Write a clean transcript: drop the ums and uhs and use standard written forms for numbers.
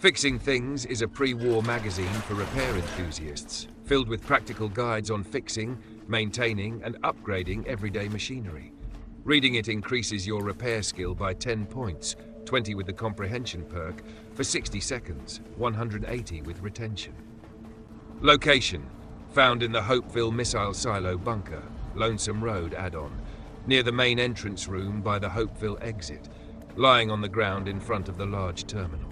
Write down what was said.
Fixing Things is a pre-war magazine for repair enthusiasts, filled with practical guides on fixing, maintaining, and upgrading everyday machinery. Reading it increases your repair skill by 10 points, 20 with the comprehension perk, for 60 seconds, 180 with retention. Location: found in the Hopeville Missile Silo Bunker, Lonesome Road add-on, near the main entrance room by the Hopeville exit, lying on the ground in front of the large terminal.